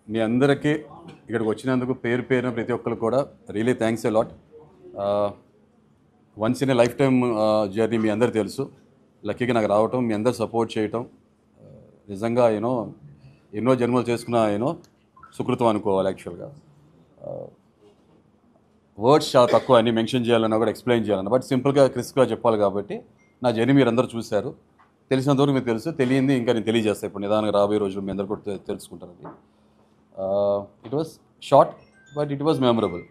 మీ అందరికీ ఇక్కడికి వచ్చినందుకు పేరు పేరున ప్రతి ఒక్కరు కూడా really thanks a lot. Once in a lifetime journey మీ అందరు తెలుసు. లక్కీగా నాకు రావటం, మీ అందరు సపోర్ట్ చేయటం నిజంగా ఎన్నో జన్మలు చేసుకున్న సుకృతం అనుకోవాలి. యాక్చువల్గా వర్డ్స్ చాలా తక్కువ అన్ని మెన్షన్ చేయాలన్నా కూడా ఎక్స్ప్లెయిన్ చేయాలన్నా, బట్ సింపుల్గా క్రిస్ప్గా చెప్పాలి కాబట్టి నా జర్నీ మీరు అందరూ చూశారు. తెలిసినంతవరకు మీకు తెలుసు, తెలియంది ఇంకా నేను తెలియజేస్తాను. ఇప్పుడు నిదానంగా రాబోయే రోజులు మీ అందరు కూడా తెలుసుకుంటారు. అది it was short but it was memorable.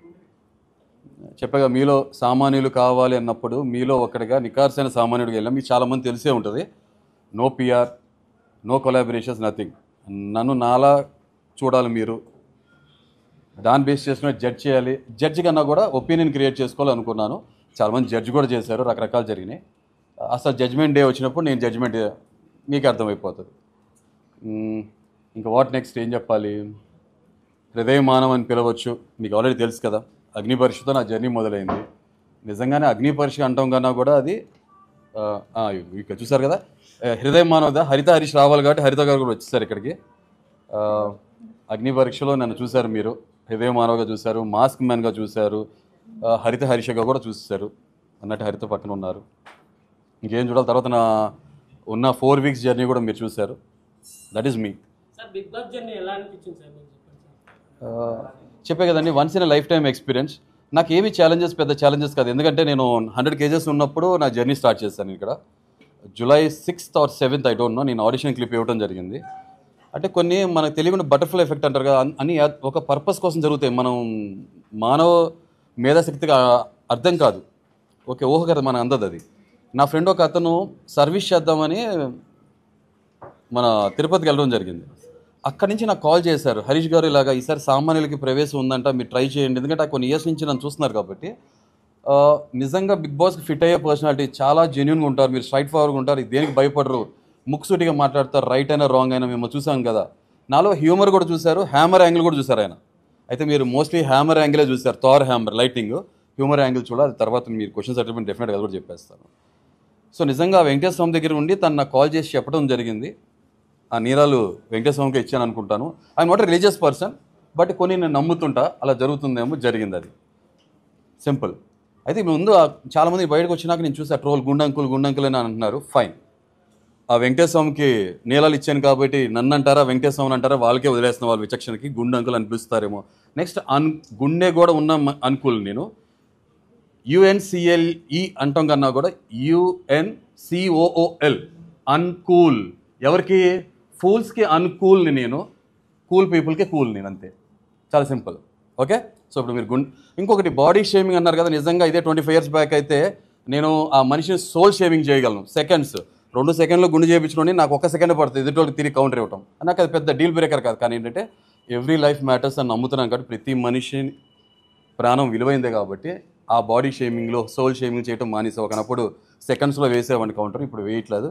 చెప్పగా మీలో సామాన్యులు కావాలి అన్నప్పుడు మీలో ఒక్కడిగా నికార్సైన సామాన్యుడికి వెళ్ళాం. మీకు చాలామంది తెలిసే ఉంటుంది. No PR, no collaborations, nothing. నన్ను నాలా చూడాలి మీరు, దాన్ని బేస్ చేసుకుని జడ్జ్ చేయాలి. జడ్జ్ కన్నా కూడా ఒపీనియన్ క్రియేట్ చేసుకోవాలి అనుకున్నాను. చాలామంది జడ్జ్ కూడా చేశారు, రకరకాలు జరిగినాయి. అసలు జడ్జ్మెంట్ డే వచ్చినప్పుడు నేను జడ్జ్మెంట్ మీకు అర్థమైపోతుంది. ఇంకా వాట్ నెక్స్ట్ ఏం చెప్పాలి? హృదయమానం అని పిలవచ్చు, మీకు ఆల్రెడీ తెలుసు కదా. అగ్ని పరీక్షతో నా జర్నీ మొదలైంది. నిజంగానే అగ్ని పరీక్ష అంటాం కన్నా కూడా అది ఇక్కడ చూసారు కదా, హృదయమానవ హరిత హరీష్ రావాలి కాబట్టి హరిత గారు కూడా వచ్చేసారు ఇక్కడికి. అగ్ని పరీక్షలో నన్ను చూశారు మీరు, హృదయమానవగా చూశారు, మాస్క్ మ్యాన్గా చూశారు, హరిత హరీష్గా కూడా చూశారు. అన్నట్టు హరిత పక్కన ఉన్నారు. ఇంకేం చూడాలి? తర్వాత నా ఉన్న 4 వీక్స్ జర్నీ కూడా మీరు చూశారు. దట్ ఈస్ మీ. చెప్పే కదండి, once in life time experience. నాకు ఏమి పెద్ద ఛాలెంజెస్ కాదు, ఎందుకంటే నేను 100 kgs ఉన్నప్పుడు నా జర్నీ స్టార్ట్ చేశాను ఇక్కడ. July 6th or 7th I don't know, నేను ఆడిషన్ క్లిప్ ఇవ్వడం జరిగింది. అంటే కొన్ని మనకు తెలియకుండా బటర్ఫ్లై ఎఫెక్ట్ అంటారు కదా, అని ఒక పర్పస్ కోసం జరుగుతాయి. మనం మానవ మేధాశక్తిగా అర్థం కాదు, ఓకే, ఊహ కదా మన అందదు అది. నా ఫ్రెండ్ ఒక అతను సర్వీస్ చేద్దామని మన తిరుపతికి వెళ్ళడం జరిగింది. అక్కడి నుంచి నాకు కాల్ చేశారు, హరీష్ గారు ఇలాగా ఈసారి సామాన్యులకి ప్రవేశం ఉందంట, మీరు ట్రై చేయండి. ఎందుకంటే కొన్ని ఇయర్స్ నుంచి నన్ను చూస్తున్నారు కాబట్టి. నిజంగా బిగ్ బాస్కి ఫిట్ అయ్యే పర్సనాలిటీ, చాలా జెన్యున్గా ఉంటారు, మీరు స్ట్రైట్ ఫార్వర్డ్గా ఉంటారు, దేనికి భయపడరు, ముక్సూటిగా మాట్లాడతారు, రైట్ అయినా రాంగ్ అయినా. మేము చూసాం కదా. నాలో హ్యూమర్ కూడా చూశారు, హ్యామర్ యాంగిల్ కూడా చూశారు ఆయన. అయితే మీరు మోస్ట్లీ హ్యామర్ యాంగిలే చూశారు, Thar hammer lighting. Humour angle చూడాలి, తర్వాత మీరు క్వశ్చన్ సెటిల్మెంట్ డెఫినెట్గా కూడా చెప్పేస్తాను. సో నిజంగా వెంకటేశ్వర స్వామి దగ్గర ఉండి తను నాకు కాల్ చేసి చెప్పడం జరిగింది. ఆ నీరాలు వెంకటేశ్వర స్వామికి ఇచ్చాను అనుకుంటాను. I'm not a religious person, but కొన్ని నేను నమ్ముతుంటా, అలా జరుగుతుందేమో, జరిగింది అది. సింపుల్. అయితే ముందు చాలామంది బయటకు వచ్చినాక నేను చూసా ట్రోల్, గుండంకుల్ అని అంటున్నారు. ఫైన్, ఆ వెంకటేశ్వర స్వామికి నీలాలు ఇచ్చాను కాబట్టి నన్ను అంటారా, వెంకటేశ్వర స్వామిని అంటారా, వాళ్ళకే వదిలేస్తున్న వాళ్ళ విచక్షణకి గుండంకులు అనిపిస్తారేమో. నెక్స్ట్ గుండె కూడా ఉన్న అంకుల్ నేను. UNCLE అంటాం కన్నా కూడా UNCOOL, అన్కూల్. ఎవరికి? ఫూల్స్కి అన్కూల్ని నేను, కూల్ పీపుల్కి కూల్ నేను, అంతే. చాలా సింపుల్. ఓకే. సో ఇప్పుడు మీరు ఇంకొకటి బాడీ షేమింగ్ అన్నారు కదా, నిజంగా ఇదే 25 years బ్యాక్ అయితే నేను ఆ మనిషిని సోల్ షేమింగ్ చేయగలను. 2 సెకండ్లో గుండె చేయించుకొని నాకు 1 సెకండ్ పడుతుంది ఎదుటి తిరిగి కౌంటర్ ఇవ్వటం. నాకు అది పెద్ద డీల్ బ్రేకర్ కాదు. కానీ ఏంటంటే ఎవ్రీ లైఫ్ మ్యాటర్స్ అని నమ్ముతున్నాను కాబట్టి, ప్రతి మనిషి ప్రాణం విలువైందే కాబట్టి ఆ బాడీ షేమింగ్లో సోల్ షేమింగ్ చేయడం మానేసి ఒకనప్పుడు సెకండ్స్లో వేసేవాడిని కౌంటర్, ఇప్పుడు వేయట్లేదు.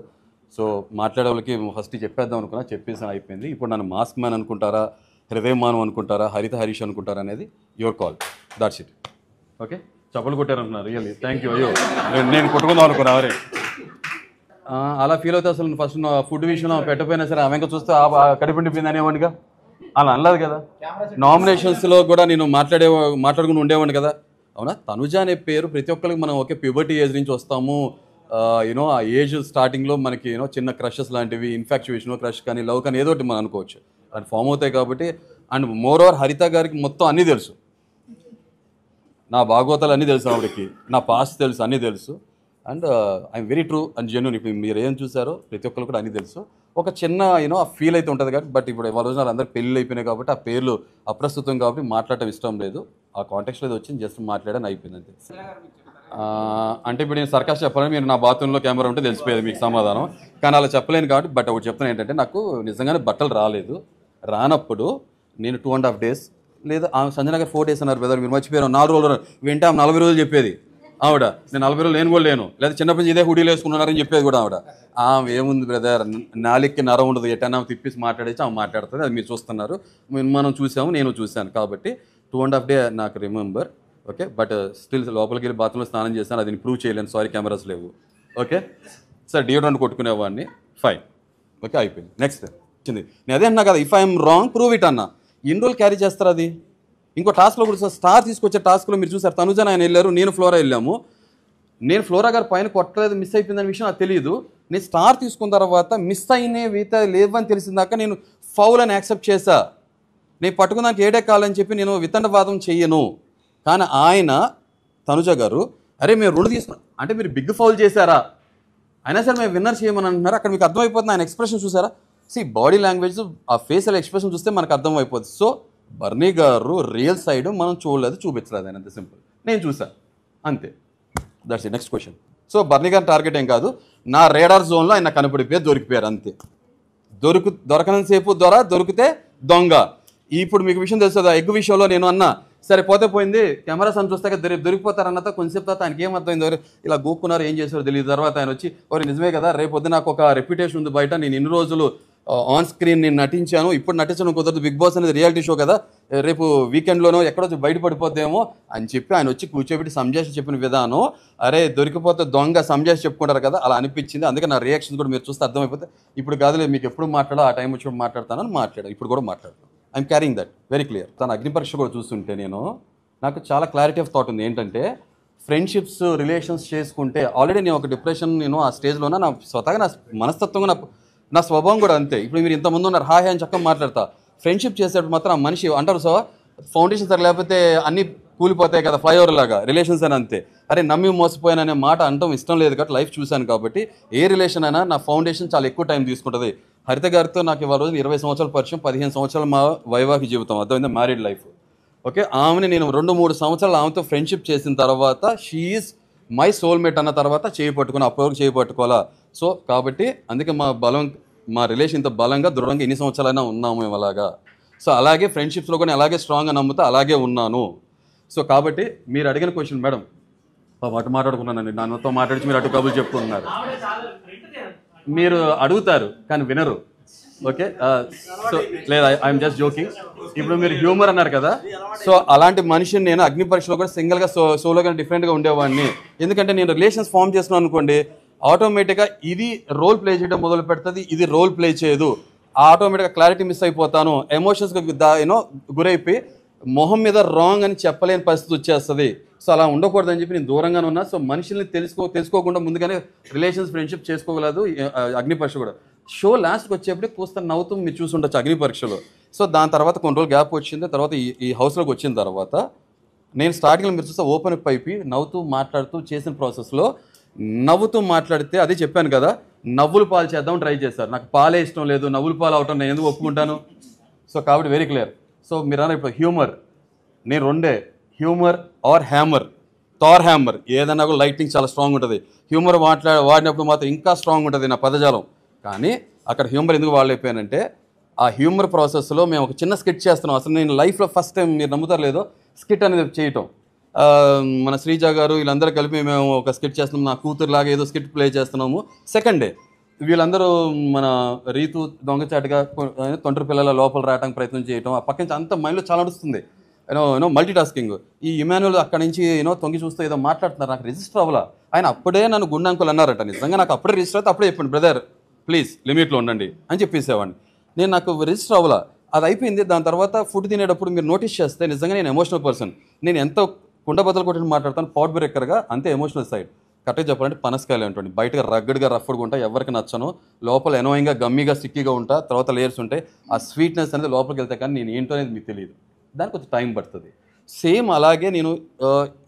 సో మాట్లాడే వాళ్ళకి ఫస్ట్ చెప్పేద్దాం అనుకున్నా, చెప్పేసాను, అయిపోయింది. ఇప్పుడు నన్ను మాస్క్ మ్యాన్ అనుకుంటారా, హృదయమానం అనుకుంటారా, హరిత హరీష్ అనుకుంటారా అనేది your call. That's it. Okay. చప్పలు కొట్టారనుకున్నారు, రియల్లీ థ్యాంక్ యూ. అయ్యో నేను కొట్టుకుందాం అనుకున్నా. అవరే అలా ఫీల్ అవుతే అసలు ఫస్ట్ ఫుడ్ విషయంలో పెట్టపోయినా సరే ఆమె ఇంకా చూస్తే కడిపిండిపోయింది అనేవాడిగా, అలా అనలేదు కదా. నామినేషన్స్లో కూడా నేను మాట్లాడుకుని ఉండేవాడిని కదా. అవునా? తనుజ అనే పేరు ప్రతి ఒక్కరికి, మనం ఒకే ప్యూబర్టీ ఏజ్ నుంచి వస్తాము. ఆ ఏజ్ స్టార్టింగ్లో మనకి చిన్న క్రషెస్ లాంటివి, ఇన్ఫాక్చుయేషన్, క్రష్ కానీ లవ్ కానీ ఏదో ఒకటి మనం అనుకోవచ్చు, అది ఫామ్ అవుతాయి కాబట్టి. అండ్ మోర్ ఓవర్ హరిత గారికి మొత్తం అన్నీ తెలుసు, నా భాగవతాలు అన్నీ తెలుసు, ఆవిడకి నా పాస్ట్ తెలుసు, అన్నీ తెలుసు. And I'm very true and genuine. ఇప్పుడు మీరు ఏం చూసారో ప్రతి ఒక్కరు కూడా అన్నీ తెలుసు. ఒక చిన్న ఆ ఫీల్ అయితే ఉంటుంది కాబట్టి. బట్ ఇప్పుడు వాళ్ళ రోజున అందరూ పెళ్ళి అయిపోయినాయి కాబట్టి ఆ పేర్లు అప్రస్తుతం కాబట్టి మాట్లాడటం ఇష్టం లేదు. ఆ కాంటెక్స్లో ఇది వచ్చింది, జస్ట్ మాట్లాడని అయిపోయింది అంతే. అంటే ఇప్పుడు నేను సర్కాస్ చెప్పాలని, మీరు నా బాత్రూంలో కెమెరా ఉంటే తెలిసిపోయేది మీకు సమాధానం. కానీ అలా చెప్పలేను కాబట్టి. బట్ ఒకటి చెప్తాను ఏంటంటే, నాకు నిజంగానే బట్టలు రానప్పుడు నేను 2.5 days లేదా సంజన గారు 4 days అన్నారు. బ్రదర్ మీరు మర్చిపోయారు, 4 రోజులు వింటే 40 రోజులు చెప్పేది ఆవిడ. నేను 40 రోజులు లేను కూడా లేను, లేదా చిన్నప్పటి నుంచి ఇదే హుడీలు వేసుకున్నారని చెప్పేది కూడా ఆవిడ. ఏముంది బ్రదర్, నాలిక్కి నరం ఉండదు, ఎటైనా తిప్పేసి మాట్లాడేసి ఆమె మాట్లాడుతుంది. అది మీరు చూస్తున్నారు, మనం చూసాము, నేను చూశాను కాబట్టి 2.5 days నాకు రిమెంబర్. ఓకే. బట్ స్టిల్ లోపలికి వెళ్ళి బాత్రూంలో స్నానం చేశాను, అది ప్రూవ్ చేయలేను, సారీ కెమెరాస్ లేవు. ఓకే సార్, డియోడ్రెంట్ కొట్టుకునేవాడిని. ఫైన్. ఓకే, అయిపోయింది. నెక్స్ట్ వచ్చింది. నేను అదే అన్నా కదా, if I'm wrong prove it అన్నా. ఎన్ని రోజులు క్యారీ చేస్తారు అది? ఇంకో టాస్క్లో కూడా స్టార్ తీసుకొచ్చే టాస్క్లో మీరు చూసారు, తనుజ ఆయన వెళ్ళారు, నేను ఫ్లోరా వెళ్ళాము. నేను ఫ్లోరా గారు పైన కొట్టలేదు, మిస్ అయిపోయిందనే విషయం నాకు తెలియదు. నేను స్టార్ తీసుకున్న తర్వాత మిస్ అయినే వీత లేవని తెలిసిందాక నేను ఫౌల్ అని యాక్సెప్ట్ చేశా. నేను పట్టుకున్నానికి ఏడే కాలని చెప్పి నేను వితండవాదం చెయ్యను. కానీ ఆయన తనుజ గారు, అరే మేము 2 తీసుకున్నాం అంటే మీరు బిగ్ ఫౌల్ చేశారా, అయినా సరే మేము విన్నర్ చేయమని అంటున్నారు. అక్కడ మీకు అర్థమైపోతుంది ఆయన ఎక్స్ప్రెషన్ చూసారా? బాడీ లాంగ్వేజ్, ఆ ఫేషియల్ ఎక్స్ప్రెషన్ చూస్తే మనకు అర్థమైపోతుంది. సో బర్నీ గారు రియల్ సైడ్ మనం చూడలేదు, చూపించలేదు, ఆయన అంతే సింపుల్. నేను చూసా అంతే. That's it. Next question. So Barney గారి టార్గెట్ ఏం కాదు, నా రేడార్ జోన్లో ఆయన కనపడిపోయారు, దొరికిపోయారు అంతే. దొరకనంతసేపు దొరికితే దొంగ. ఇప్పుడు మీకు విషయం తెలుస్తుంది, ఎగ్ విషయంలో నేను అన్నా సరే పోతే పోయింది, కెమెరాస్ అని చూస్తే దొరికిపోతారన్నతో కొంచెంసేపు తర్వాత ఆయనకి ఏమర్థమైంది, ఇలా గోక్కున్నారు ఏం చేశారో తెలియదు. తర్వాత ఆయన వచ్చి ఓరే నిజమే కదా, రేపొద్దు నాకు ఒక రెప్యుటేషన్ ఉంది బయట, నేను ఇన్ని రోజులు ఆన్ స్క్రీన్ నేను నటించాను, ఇప్పుడు నటించడం కుదరదు, బిగ్ బాస్ అనేది రియాలిటీ షో కదా, రేపు వీకెండ్లోనో ఎక్కడో బయటపడిపోతేమో అని చెప్పి ఆయన వచ్చి కూర్చోబెట్టి సంజాష్ చెప్పిన విధానం, అరే దొరికిపోతే దొంగ సంజాష్ చెప్పుకుంటారు కదా, అలా అనిపించింది. అందుకే నా రియాక్షన్స్ కూడా మీరు చూస్తే అర్థమైపోతే, ఇప్పుడు కాదులేదు మీకు ఎప్పుడు మాట్లాడో ఆ టైం వచ్చి మాట్లాడతానని మాట్లాడాను, ఇప్పుడు కూడా మాట్లాడతాను. I'm carrying that very clear. తన అగ్ని పరీక్ష కూడా చూస్తుంటే నాకు చాలా క్లారిటీ ఆఫ్ థాట్ ఉంది. ఏంటంటే ఫ్రెండ్షిప్స్ రిలేషన్స్ చేసుకుంటే ఆల్రెడీ నేను ఒక డిప్రెషన్ ఆ స్టేజ్లోనే నా స్వతహాగా నా మనస్తత్వంగా నా స్వభావం కూడా అంతే. ఇప్పుడు మీరు ఇంతమంది ఉన్నారు హాయ్ అని చక్కగా మాట్లాడతా, ఫ్రెండ్షిప్ చేసేటప్పుడు మాత్రం ఆ మనిషి అంటారు సో ఫౌండేషన్ సరే లేకపోతే అన్నీ కూలిపోతాయి కదా ఫ్లైఓవర్ లాగా, రిలేషన్స్ అని అంతే. అరే నమ్మి మోసపోయాననే మాట అంటాం ఇష్టం లేదు కాబట్టి లైఫ్ చూశాను కాబట్టి ఏ రిలేషన్ అయినా నా ఫౌండేషన్ చాలా ఎక్కువ టైం తీసుకుంటుంది. హరిత గారితో నాకు ఇవాళ రోజు 20 సంవత్సరాల పరిచయం, 15 సంవత్సరాలు మా వైవాహిక జీవితం, అర్థమైందా, మ్యారీడ్ లైఫ్. ఓకే, ఆమెని నేను 2-3 సంవత్సరాలు ఆమెతో ఫ్రెండ్షిప్ చేసిన తర్వాత షీఈస్ మై సోల్మేట్ అన్న తర్వాత చేయి పట్టుకుని అప్పటివరకు చేయి పట్టుకోవాలా. సో కాబట్టి అందుకే మా రిలేషన్ ఇంత బలంగా దృఢంగా ఎన్ని సంవత్సరాలైనా ఉన్నాము మేము అలాగా. సో అలాగే ఫ్రెండ్షిప్స్లో కూడా అలాగే స్ట్రాంగ్గా నమ్ముతా అలాగే ఉన్నాను. సో కాబట్టి మీరు అడిగిన క్వశ్చన్ మేడం అటు మాట్లాడుకున్నానండి, నాతో మాట్లాడి మీరు అటు కబులు చెప్పుకున్నారు. మీరు అడుగుతారు కానీ వినరు. ఓకే, సో లేదా ఐఎమ్ జస్ట్ జోకింగ్. ఇప్పుడు మీరు హ్యూమర్ అన్నారు కదా, సో అలాంటి మనిషిని నేను అగ్ని పరీక్షలో కూడా సింగిల్గా సోలోగా డిఫరెంట్గా ఉండేవాడిని. ఎందుకంటే నేను రిలేషన్స్ ఫామ్ చేస్తున్నాను అనుకోండి, ఆటోమేటిక్గా ఇది రోల్ ప్లే చేయడం మొదలు పెడుతుంది, ఇది రోల్ ప్లే చేయదు, ఆటోమేటిక్గా క్లారిటీ మిస్ అయిపోతాను, ఎమోషన్స్కి గురైపోయి మొహం మీద రాంగ్ అని చెప్పలేని పరిస్థితి వచ్చేస్తుంది. సో అలా ఉండకూడదని చెప్పి నేను దూరంగానే ఉన్నా. సో మనుషుల్ని తెలుసుకోకుండా ముందుగానే రిలేషన్స్ ఫ్రెండ్షిప్ చేసుకోగలదు అగ్ని పరీక్ష కూడా. షో లాస్ట్కి వచ్చేప్పుడే కూస్తా నవ్వుతూ మీరు చూసి ఉండొచ్చు అగ్ని పరీక్షలో. సో దాని తర్వాత కొన్ని రోజులు గ్యాప్ వచ్చింది, తర్వాత ఈ హౌస్లోకి వచ్చిన తర్వాత నేను స్టార్టింగ్లో మీరు చూస్తే ఓపెన్ అప్ అయిపోయి నవ్వుతూ మాట్లాడుతూ చేసిన ప్రాసెస్లో నవ్వుతూ మాట్లాడితే అదే చెప్పాను కదా, నవ్వులు పాలు చేద్దాం ట్రై చేశారు. నాకు పాలే ఇష్టం లేదు, నవ్వులు పాలు అవటం నేను ఎందుకు ఒప్పుకుంటాను. సో కాబట్టి వెరీ క్లియర్. సో మీరు అన్న ఇప్పుడు హ్యూమర్, నేను రెండే, humour or hammer, Thor hammer, ఏదన్నా కూడా లైటింగ్ చాలా స్ట్రాంగ్ ఉంటుంది, హ్యూమర్ వాడినప్పుడు మాత్రం ఇంకా స్ట్రాంగ్ ఉంటుంది నా పదజాలం. కానీ అక్కడ హ్యూమర్ ఎందుకు వాడలేకపోయానంటే ఆ హ్యూమర్ ప్రాసెస్లో మేము ఒక చిన్న స్కిట్ చేస్తున్నాం. అసలు నేను లైఫ్లో ఫస్ట్ టైం, మీరు నమ్ముతారు లేదో, స్కిట్ అనేది చేయటం. మన శ్రీజ గారు వీళ్ళందరూ కలిపి మేము ఒక స్కిట్ చేస్తున్నాం, నా కూతురులాగా ఏదో స్కిట్ ప్లే చేస్తున్నాము. సెకండ్ డే వీళ్ళందరూ మన రీతు దొంగచాటుగా తొంటరి పిల్లల లోపల రావడానికి ప్రయత్నం చేయటం, ఆ పక్క నుంచి అంత మైండ్లో చాలా నడుస్తుంది, మల్టీ టాస్కింగ్. ఈ ఇమాన్యుల్ అక్కడ నుంచి తొంగి చూస్తూ ఏదో మాట్లాడుతున్నారు, నాకు రిజిస్టర్ అవ్వాలా. ఆయన అప్పుడే నన్ను గుండె అంకుల్ అన్నారట, నిజంగా నాకు అప్పుడే రిజిస్టర్ అయితే అప్పుడే చెప్పండి బ్రదర్ ప్లీజ్ లిమిట్లో ఉండండి అని చెప్పేసేవాడిని. నేను నాకు రిజిస్టర్ అవ్వాలా, అది అయిపోయింది. దాని తర్వాత ఫుడ్ తినేటప్పుడు మీరు నోటీస్ చేస్తే నిజంగా నేను ఎమోషనల్ పర్సన్, నేను ఎంత కుండ బద్దలు కొట్టి మాట్లాడతాను, పాట్ బ్రేకర్గా, అంతే ఎమోషనల్ సైడ్. కరెక్ట్గా చెప్పాలంటే పనసకాయలు ఉంటుంది, బయటగా రగ్గడ్గా రఫ్డ్గా ఉంటాయి, ఎవరికి నచ్చను, లోపల ఎనోయింగ్గా గమ్మీగా స్టిక్కీగా ఉంటా, తర్వాత లేయర్స్ ఉంటాయి, ఆ స్వీట్నెస్ అనేది లోపలికి వెళ్తే కానీ నేను ఏంటో అనేది మీకు తెలియదు, దానికి కొంచెం టైం పడుతుంది. సేమ్ అలాగే నేను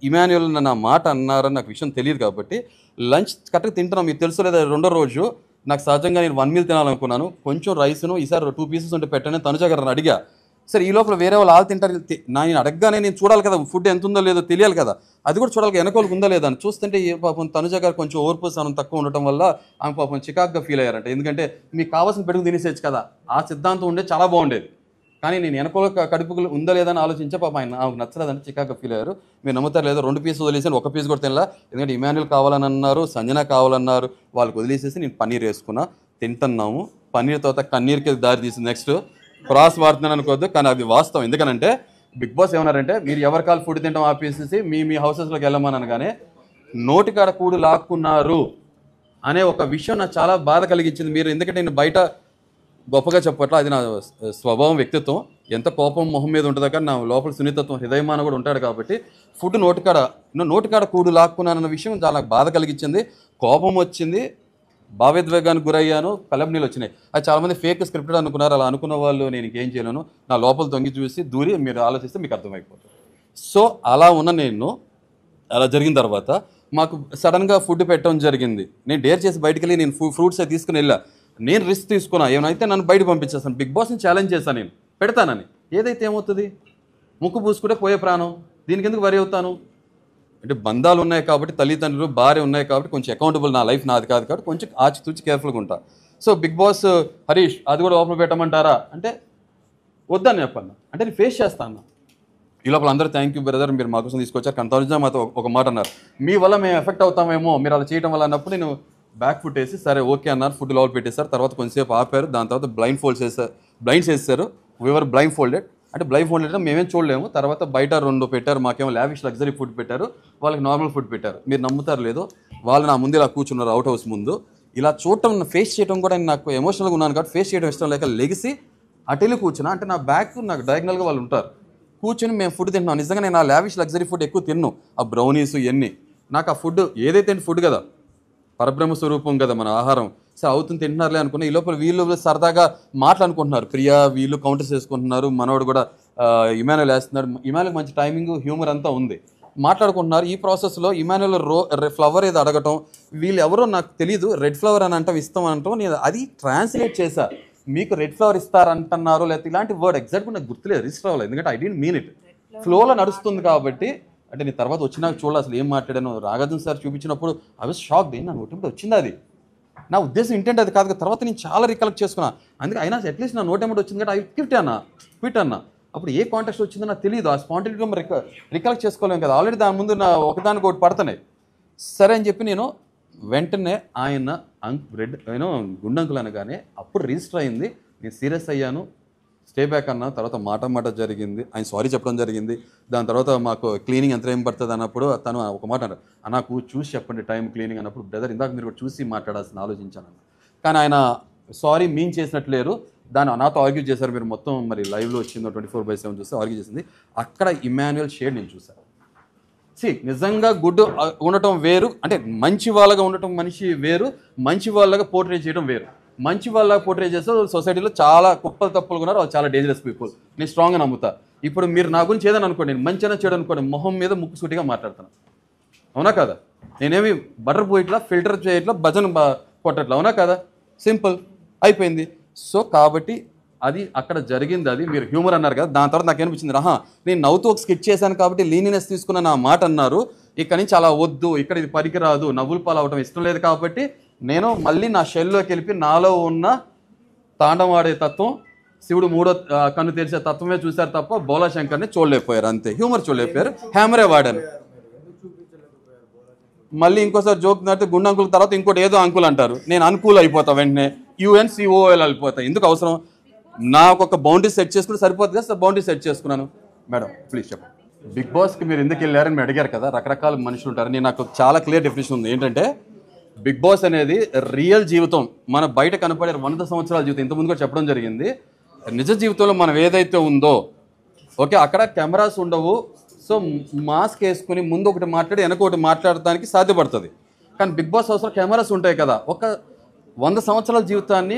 ఇమాన్యుల్ నా మాట అన్నారని నాకు విషయం తెలియదు కాబట్టి లంచ్ కరెక్ట్గా తింటున్నాను. మీకు తెలుసు లేదా, రెండో రోజు నాకు సహజంగా నేను 1 మీల్ తినాలనుకున్నాను, కొంచెం రైస్ను ఈసారి 2 పీసెస్ ఉంటే పెట్టాను. తనుజ గారిని అడిగా, సరే ఈ లోపల వేరే వాళ్ళు తింటారు, నేను అడగగానే నేను చూడాలి కదా ఫుడ్ ఎంత ఉందో లేదో తెలియాలి కదా, అది కూడా చూడాలి వెనకోళ్ళకి ఉందా లేదా అని. చూస్తుంటే పాపం తనుజ గారు కొంచెం ఓర్పు సహనం తక్కువ ఉండటం వల్ల ఆమె పాపం చికాక్గా ఫీల్ అయ్యారంట. ఎందుకంటే మీకు కావాల్సిన పెట్టుకు తినేసేచ్చు కదా, ఆ సిద్ధాంతం ఉండే చాలా బాగుండేది. కానీ నేను వెనకోళ్ళ కడుపులు ఉందా లేదా అని ఆలోచించే పాపం ఆయన ఆమెకు నచ్చలేదంటే చికాక్గా ఫీల్ అయ్యారు. మీరు నమ్ముతారు లేదో 2 పీసులు వదిలేసాను, 1 పీస్ కూడా తినలా. ఎందుకంటే ఇమాన్యుల్ కావాలని అన్నారు, సంజన కావాలన్నారు, వాళ్ళకి వదిలేసేసి నేను పన్నీర్ వేసుకున్నా, తింటున్నాము. పన్నీర్ తర్వాత కన్నీర్కి దారి తీసింది. నెక్స్ట్ క్రాస్ వాడుతున్నాను అనుకోవద్దు, కానీ అది వాస్తవం. ఎందుకనంటే బిగ్ బాస్ ఏమన్నారంటే మీరు ఎవరి కాలు ఫుడ్ తింటాం ఆపేసేసి మీ హౌసెస్లోకి వెళ్ళమని అనగానే నోటికాడ కూడు లాక్కున్నారు అనే ఒక విషయం నాకు చాలా బాధ కలిగించింది. మీరు ఎందుకంటే నేను బయట గొప్పగా చెప్పట్లా, అది నా స్వభావం, వ్యక్తిత్వం. ఎంత కోపం మొహం మీద ఉంటుందో కానీ నా లోపల సున్నితత్వం, హృదయమాన కూడా ఉంటాడు కాబట్టి ఫుడ్ నోటికాడ కూడు లాక్కున్నానన్న విషయం చాలా బాధ కలిగించింది, కోపం వచ్చింది, భావోద్వేగానికి గురయ్యాను, కళ్ళం నీళ్ళు వచ్చినాయి. అది చాలామంది ఫేక్ స్క్రిప్టెడ్ అనుకున్నారు. అలా అనుకున్న వాళ్ళు నేను ఇంకేం చేయలేను, నా లోపల తొంగి చూసి దూరి మీరు ఆలోచిస్తే మీకు అర్థమైపోతుంది. సో అలా ఉన్న నేను అలా జరిగిన తర్వాత మాకు సడన్గా ఫుడ్ పెట్టడం జరిగింది. నేను డేర్ చేసి బయటికి వెళ్ళి నేను ఫ్రూట్స్ అవి తీసుకుని వెళ్ళా. నేను రిస్క్ తీసుకున్నా, ఏమైతే నన్ను బయట పంపించేస్తాను. బిగ్ బాస్ని ఛాలెంజ్ చేశాను, నేను పెడతానని. ఏదైతే ఏమవుతుంది, ముక్కు పూసుకుంటే పోయే ప్రాణం, దీనికి ఎందుకు వరి అవుతాను అంటే బంధాలు ఉన్నాయి కాబట్టి, తల్లిదండ్రులు భార్య ఉన్నాయి కాబట్టి కొంచెం అకౌంటబుల్, నా లైఫ్ నాది కాదు కాబట్టి కొంచెం ఆచితూచి కేర్ఫుల్గా ఉంటా. సో బిగ్ బాస్ హరీష్ అది కూడా ఓపెన్ పెట్టమంటారా అంటే వద్దని చెప్పన్నా, అంటే నేను ఫేస్ చేస్తాను. ఈ లోపల అందరూ థ్యాంక్ యూ బ్రదర్, మీరు మా కోసం తీసుకొచ్చారు. కంటారుజా మాతో ఒక మాట అన్నారు, మీ వల్ల మేము ఎఫెక్ట్ అవుతామేమో మీరు అలా చేయడం వల్ల అన్నప్పుడు నేను బ్యాక్ ఫుట్ వేసి సరే ఓకే అన్నారు. ఫుడ్ లోపల పెట్టేశారు. తర్వాత కొంచెంసేపు ఆపారు. దాని తర్వాత బ్లైండ్స్ వేస్తారు. We're blindfolded. అంటే బ్లైండ్ ఫోల్డెడ్ మేమేం చూడలేము. తర్వాత బయట 2 పెట్టారు, మాకేమో లావిష్ లగ్జరీ ఫుడ్ పెట్టారు, వాళ్ళకి నార్మల్ ఫుడ్ పెట్టారు. మీరు నమ్ముతారు లేదు, వాళ్ళు నా ముందు ఇలా కూర్చున్నారు అవుట్ హౌస్ ముందు. ఇలా చూడటం, ఫేస్ చేయడం కూడా నాకు ఎమోషనల్గా ఉన్నాను కాబట్టి ఫేస్ చేయడం ఇష్టం లేక లెగిసి అటెళ్ళి కూర్చున్నా. అంటే నా బ్యాక్ నాకు డయాగ్నల్గా వాళ్ళు ఉంటారు. కూర్చొని మేము ఫుడ్ తింటున్నాం. నిజంగా నేను ఆ లావిష్ లగ్జరీ ఫుడ్ ఎక్కువ తిన్ను, ఆ బ్రౌనీస్ ఇవన్నీ. నాకు ఆ ఫుడ్ ఏదైతే ఫుడ్ కదా, పరబ్రహ్మ స్వరూపం కదా మన ఆహారం. సో అవుతుంది తింటున్నారులే అనుకున్నా. ఈ లోపల వీళ్ళు సరదాగా మాట్లాడుకుంటున్నారు. ప్రియా వీళ్ళు కౌంటర్స్ వేసుకుంటున్నారు, మనోడు కూడా ఇమాన్యుల్ వేస్తున్నాడు. ఇమాన్యుల్ మంచి టైమింగ్, హ్యూమర్ అంతా ఉంది, మాట్లాడుకుంటున్నారు. ఈ ప్రాసెస్లో ఇమాన్యుల్ ఫ్లవర్ ఏదో అడగటం, వీళ్ళు ఎవరో నాకు తెలియదు, రెడ్ ఫ్లవర్ అని అంటాం, ఇస్తాం అంటాం. నేను అది ట్రాన్స్లేట్ చేశా, మీకు రెడ్ ఫ్లవర్ ఇస్తారంటున్నారు లేకపోతే ఇలాంటి వర్డ్ ఎగ్జాక్ట్గా నాకు గుర్తులేదు, రిజిస్టర్ అవ్వలేదు, ఎందుకంటే ఐ డెంట్ మీన్ ఇట్. ఫ్లోలో నడుస్తుంది కాబట్టి. అంటే నేను తర్వాత వచ్చినాక చూడాలి అసలు ఏం మాట్లాడాను. నాగార్జున సార్ చూపించినప్పుడు ఐ వాజ్ షాక్డ్, నా నోటి వచ్చింది అది, నా ఉద్దేశం ఇంటెంట్ అది కాదు. తర్వాత నేను చాలా రికలెక్ట్ చేసుకున్నా. అందుకే అయినా అట్లీస్ట్ నా నోట్ వచ్చింది కాబట్టి ఐ క్విట్ అన్నా. అప్పుడు ఏ కాంటాక్ట్ వచ్చిందో నాకు తెలియదు. ఆ స్పాంటేనియస్గా రికలెక్ట్ చేసుకోలేము కదా, ఆల్రెడీ దాని ముందు నా ఒకదానికి ఒకటి పడుతున్నాయి. సరే అని చెప్పి నేను వెంటనే ఆయన గుండంకులు అనగానే అప్పుడు రిజిస్టర్ అయింది. నేను సీరియస్ అయ్యాను, స్టే బ్యాక్ అన్న. తర్వాత మాట జరిగింది, ఆయన సారీ చెప్పడం జరిగింది. దాని తర్వాత మాకు క్లీనింగ్ ఎంత ఏం పడుతుంది అన్నప్పుడు తను ఒక మాట అన్నారు, నాకు చూసి చెప్పండి టైం క్లీనింగ్ అన్నప్పుడు, బ్రదర్ ఇందాక మీరు కూడా చూసి మాట్లాడాల్సిన ఆలోచించాను. కానీ ఆయన సారీ మీన్ చేసినట్లేరు, దాన్ని నాతో ఆర్గ్యూ చేశారు. మీరు మొత్తం మరి లైవ్లో వచ్చిందో 24/7 చూస్తే ఆర్గ్యూ చేసింది. అక్కడ ఇమాన్యుయల్ షేడ్ నేను చూశాను. నిజంగా గుడ్ ఉండటం వేరు, అంటే మంచి వాళ్ళగా ఉండటం మనిషి వేరు, మంచి వాళ్ళగా పోర్ట్రే చేయడం వేరు. మంచి వాళ్ళగా పోర్ట్రే చేస్తే సొసైటీలో చాలా కుప్పలు తప్పులు ఉన్నారు, వాళ్ళు చాలా డేంజరస్ పీపుల్. నేను స్ట్రాంగ్గా నమ్ముతా. ఇప్పుడు మీరు నా గురించి ఏదని అనుకోండి, నేను మంచిగా చేయడం అనుకోండి, మొహం మీద ముక్కు సూటిగా మాట్లాడుతాను, అవునా కదా? నేనేమి బటర్ పోయిట్లా, ఫిల్టర్ చేయట్లా, భజన కొట్టట్లా, అవునా కదా? సింపుల్ అయిపోయింది. సో కాబట్టి అది అక్కడ జరిగింది. అది మీరు హ్యూమర్ అన్నారు కదా, దాని తర్వాత నాకు అనిపించింది, నేను నవ్వుతూ ఒక స్కిట్ చేశాను కాబట్టి లీనినెస్ తీసుకున్న నా మాట అన్నారు, ఇక్కడ నుంచి అలా వద్దు, ఇక్కడ ఇది పనికిరాదు, నవ్వులు పాలు అవటం ఇష్టం లేదు కాబట్టి నేను మళ్ళీ నా షెల్లోకి వెళ్ళి నాలో ఉన్న తాండవాడే తత్వం, శివుడు 3వ కన్ను తెరిచే తత్వమే చూశారు తప్ప బోలాశంకర్ని చూడలేకపోయారు. అంతే, హ్యూమర్ చూడలేకపోయారు, హ్యామరే వాడాను. మళ్ళీ ఇంకోసారి జోక్ నడితే గుండు అంకుల్ తర్వాత ఇంకోటి ఏదో అంకుల్ అంటారు, నేను అనుకూల్ అయిపోతా, వెంటనే UNCOL అయిపోతా. ఎందుకు అవసరం? నాకు ఒక బౌండరీ సెట్ చేసుకుంటే సరిపోతుంది కదా, బౌండరీ సెట్ చేసుకున్నాను. మేడం ప్లీజ్ చెప్పండి, బిగ్ బాస్కి మీరు ఎందుకు వెళ్ళారని మీరు అడిగారు కదా. రకరకాల మనుషులు ఉంటారు, నేను నాకు చాలా క్లియర్ డెఫినేషన్ ఉంది. ఏంటంటే బిగ్ బాస్ అనేది రియల్ జీవితం, మన బయట కనపడే 100 సంవత్సరాల జీవితం. ఇంతకుముందు కూడా చెప్పడం జరిగింది, నిజ జీవితంలో మనం ఏదైతే ఉందో ఓకే, అక్కడ కెమెరాస్ ఉండవు. సో మాస్క్ వేసుకుని ముందు ఒకటి మాట్లాడి వెనక ఒకటి మాట్లాడడానికి సాధ్యపడుతుంది. కానీ బిగ్ బాస్ హౌస్లో కెమెరాస్ ఉంటాయి కదా, ఒక 100 సంవత్సరాల జీవితాన్ని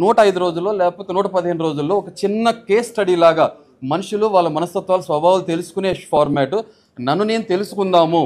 105 రోజుల్లో లేకపోతే 115 రోజుల్లో ఒక చిన్న కేస్ స్టడీ లాగా మనుషులు వాళ్ళ మనస్తత్వాలు స్వభావాలు తెలుసుకునే ఫార్మాట్. నన్ను నేను తెలుసుకుందాము,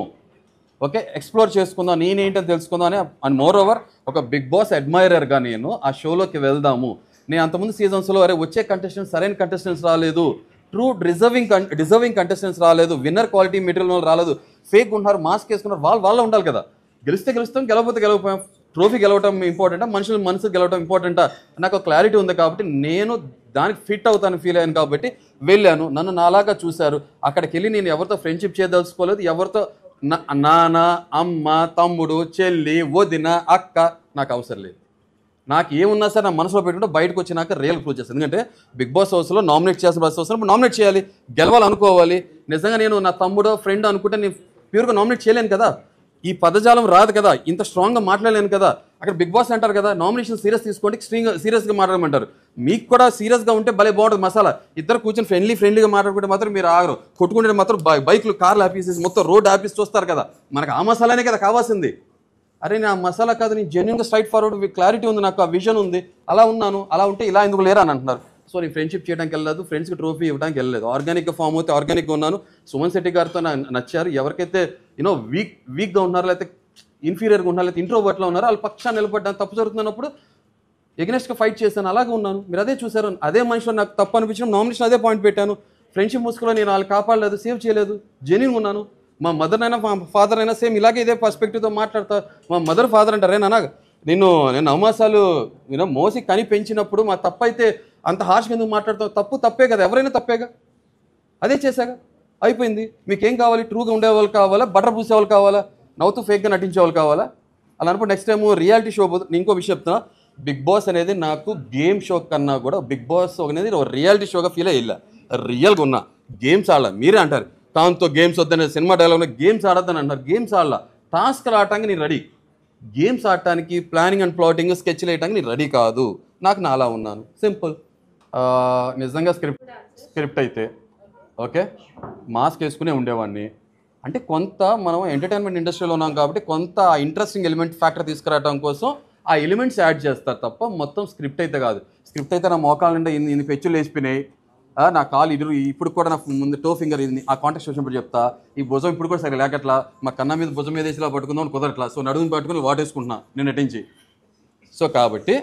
ఓకే, ఎక్స్ప్లోర్ చేసుకుందాం, నేనేంటని తెలుసుకుందాం అని. అండ్ మోర్ ఓవర్ ఒక బిగ్ బాస్ అడ్మైరర్గా నేను ఆ షోలోకి వెళ్దాము. నేను అంతకుముందు సీజన్స్లో వచ్చే కంటెస్టెంట్స్ సరైన కంటెస్టెంట్స్ రాలేదు, ట్రూ డిజర్వింగ్ కంటెస్టెంట్స్ రాలేదు, విన్నర్ క్వాలిటీ మెటీరియల్ రాలేదు, ఫేక్ ఉంటున్నారు, మాస్క్ వేసుకున్నారు. వాళ్ళు ఉండాలి కదా. గెలిస్తే గెలుస్తాం, గెలవకపోతే గెలవపోయాం. ట్రోఫీ గెలవటం ఇంపార్టెంటా, మనసు గెలవటం ఇంపార్టెంటా, నాకు క్లారిటీ ఉంది కాబట్టి నేను దానికి ఫిట్ అవుతాను ఫీల్ అయ్యాను కాబట్టి వెళ్ళాను. నన్ను నాలాగా చూశారు. అక్కడికి వెళ్ళి నేను ఎవరితో ఫ్రెండ్షిప్ చేయదలుచుకోలేదు, ఎవరితో నాన్న, అమ్మ, తమ్ముడు, చెల్లి, వదిన, అక్క నాకు అవసరం లేదు. నాకు ఏమున్నా సరే నా మనసులో పెట్టుకుంటే బయటకు వచ్చినాక రియల్ ప్రూవ్ చేస్తాను. ఎందుకంటే బిగ్ బాస్ హౌస్లో నామినేట్ చేసిన బస్ వస్తున్నప్పుడు నామినేట్ చేయాలి, గెలవాలనుకోవాలి. నిజంగా నేను నా తమ్ముడో ఫ్రెండ్ అనుకుంటే నేను ప్యూర్గా నామినేట్ చేయలేను కదా, ఈ పదజాలం రాదు కదా, ఇంత స్ట్రాంగ్గా మాట్లాడలేను కదా. అక్కడ బిగ్ బాస్ అంటారు కదా, నామినేషన్ సీరియస్ తీసుకోండి, సీరియస్గా మాట్లాడమంటారు. మీకు కూడా సీరియస్గా ఉంటే భలే బాగుంటుంది మసాలా. ఇద్దరు కూర్చొని ఫ్రెండ్లీగా మాట్లాడుకుంటే మాత్రం మీరు ఆగరు. కొట్టుకుంటే మాత్రం బైక్లు కార్లు ఆపేసేసి మొత్తం రోడ్ ఆపేసి చూస్తారు కదా. మనకు ఆ మసాలానే కదా కావాల్సింది. అరే నా మసాలా కాదు, నేను జెన్యున్గా స్ట్రైట్ ఫార్వర్డ్ క్లారిటీ ఉంది, నాకు ఆ విజన్ ఉంది, అలా ఉన్నాను, అలా ఉంటే ఇలా ఎందుకు లేరా అని అంటున్నారు. సో నేను ఫ్రెండ్షిప్ చేయడానికి వెళ్ళలేదు, ఫ్రెండ్స్కి ట్రోఫీ ఇవ్వడానికి వెళ్ళలేదు. ఆర్గానిక్గా ఫామ్ అవుతే ఆర్గానిక్గా ఉన్నాను. సుమన్ శెట్టి గారితో నచ్చారు. ఎవరికైతే వీక్గా ఉన్నారో, లేకపోతే ఇన్ఫీరియర్గా ఉన్నారో, లేకపోతే ఇంట్రోవర్ట్లో ఉన్నారో వాళ్ళ పక్షాన్ని నిలబడ్డాను. తప్పు జరుగుతున్నప్పుడు ఎగ్నెస్ట్గా ఫైట్ చేశాను, అలాగే ఉన్నాను. మీరు అదే చూసారు. అదే మనిషిలో నాకు తప్పు అనిపించడం, నామినేషన్ అదే పాయింట్ పెట్టాను. ఫ్రెండ్షిప్ ముసుగులో నేను వాళ్ళు కాపాడలేదు, సేవ్ చేయలేదు, జెన్యూన్గా ఉన్నాను. మా మదర్ అయినా మా ఫాదర్ అయినా సేమ్ ఇలాగే ఇదే పర్స్పెక్టివ్తో మాట్లాడతా. మా మదర్ ఫాదర్ అంటారు, నేను నేను నవమాసాలు మోసి కని పెంచినప్పుడు మా తప్పు అయితే అంత హార్ష్గా ఎందుకు మాట్లాడతాం? తప్పే కదా, ఎవరైనా తప్పేగా. అదే చేశాగా, అయిపోయింది. మీకేం కావాలి? ట్రూగా ఉండేవాళ్ళు కావాలా, బటర్ పూసేవాళ్ళు కావాలా, నవ్వుతూ ఫేక్గా నటించేవాళ్ళు కావాలా? అలా అనుకుంటే నెక్స్ట్ టైం రియాలిటీ షో నేను ఇంకో విషయం చెప్తున్నా. బిగ్ బాస్ అనేది నాకు గేమ్ షో కన్నా కూడా బిగ్ బాస్ అనేది ఒక రియాలిటీ షోగా ఫీల్ అయ్యా. రియల్గా ఉన్నా, గేమ్స్ ఆడాల. మీరే అంటారు దాంతో గేమ్స్ వద్దనే సినిమా డైలాగ్లో గేమ్స్ ఆడద్దని అంటారు. గేమ్స్ ఆడాల, టాస్క్లు ఆడటానికి నేను రెడీ. గేమ్స్ ఆడటానికి ప్లానింగ్ అండ్ ప్లాటింగ్ స్కెచ్లు వేయడానికి నేను రెడీ కాదు. నాకు నా అలా ఉన్నాను, సింపుల్. నిజంగా స్క్రిప్ట్ అయితే ఓకే, మాస్క్ వేసుకునే ఉండేవాడిని. అంటే కొంత మనం ఎంటర్టైన్మెంట్ ఇండస్ట్రీలో ఉన్నాం కాబట్టి కొంత ఇంట్రెస్టింగ్ ఎలిమెంట్ ఫ్యాక్టర్ తీసుకురావడం కోసం ఆ ఎలిమెంట్స్ యాడ్ చేస్తారు తప్ప మొత్తం స్క్రిప్ట్ అయితే కాదు. స్క్రిప్ట్ అయితే నా మోకాల నిండా ఇన్ని పెచ్చులు వేసిపోయినాయి, నా కాలు ఇప్పుడు కూడా నా ముందు టో ఫింగర్ ఇది ఆ కాంటాక్ట్ వచ్చినప్పుడు చెప్తా. ఈ భుజం ఇప్పుడు కూడా సరే లేకట్లా, మా కన్నా మీద భుజం మీద వేసిలా పట్టుకుందాం కుదరట్లా. సో నడుముని పట్టుకుని వాటేసుకుంటున్నా నేను నటించి. సో కాబట్టి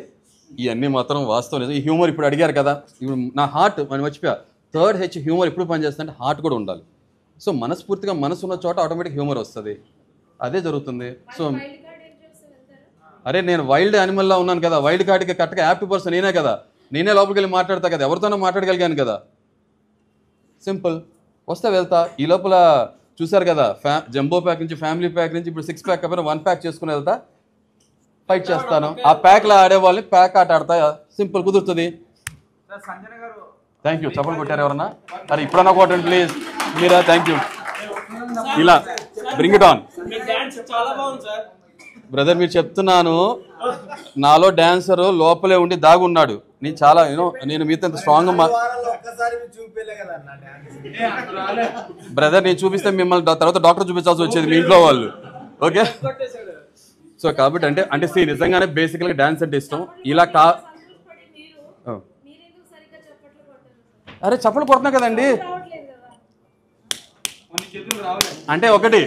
ఇవన్నీ మాత్రం వాస్తవం. ఈ హ్యూమర్ ఇప్పుడు అడిగారు కదా, ఇప్పుడు నా హార్ట్ మనం మర్చిపోయా. థర్డ్ హెచ్ హ్యూమర్ ఎప్పుడు పనిచేస్తుందంటే హార్ట్ కూడా ఉండాలి. సో మనస్ఫూర్తిగా మనసు ఉన్న చోట ఆటోమేటిక్ హ్యూమర్ వస్తుంది. అదే జరుగుతుంది. సో అరే నేను వైల్డ్ యానిమల్లా ఉన్నాను కదా, వైల్డ్ కార్డ్కి కరెక్ట్గా యాప్ట్ పర్సన్ నేనే కదా, నేనే లోపలికి వెళ్ళి మాట్లాడతా కదా, ఎవరితోనో మాట్లాడగలిగాను కదా, సింపుల్. వస్తే వెళ్తా. ఈ లోపల చూసారు కదా, జంబో ప్యాక్ నుంచి ఫ్యామిలీ ప్యాక్ నుంచి ఇప్పుడు 6 ప్యాక్ అయిపోయినా 1 ప్యాక్ చేసుకుని వెళ్తా, ఫైట్ చేస్తాను. ఆ ప్యాక్లో ఆడేవాళ్ళని ప్యాక్ ఆట ఆడతా, సింపుల్, కుదురుతుంది. Thank you. చప్పలు కొట్టారు ఎవరన్నా? అరే ఇప్పుడన్నా కొట్టండి ప్లీజ్ మీరా. Thank you. ఇలా బ్రింగ్ ఇట్ ఆన్ బ్రదర్. మీరు చెప్తున్నాను, నాలో డాన్సర్ లోపలే ఉండి దాగున్నాడు. నేను చాలా నేను మీతో ఎంత స్ట్రాంగ్ బ్రదర్. నేను చూపిస్తే మిమ్మల్ని తర్వాత డాక్టర్ చూపించాల్సి వచ్చేది మీ ఇంట్లో వాళ్ళు. ఓకే, సో కాబట్టి అంటే నిజంగానే బేసికల్గా డాన్స్ అంటే ఇష్టం. ఇలా అరే చప్పలు కొడుతున్నా కదండి. అంటే ఒకటి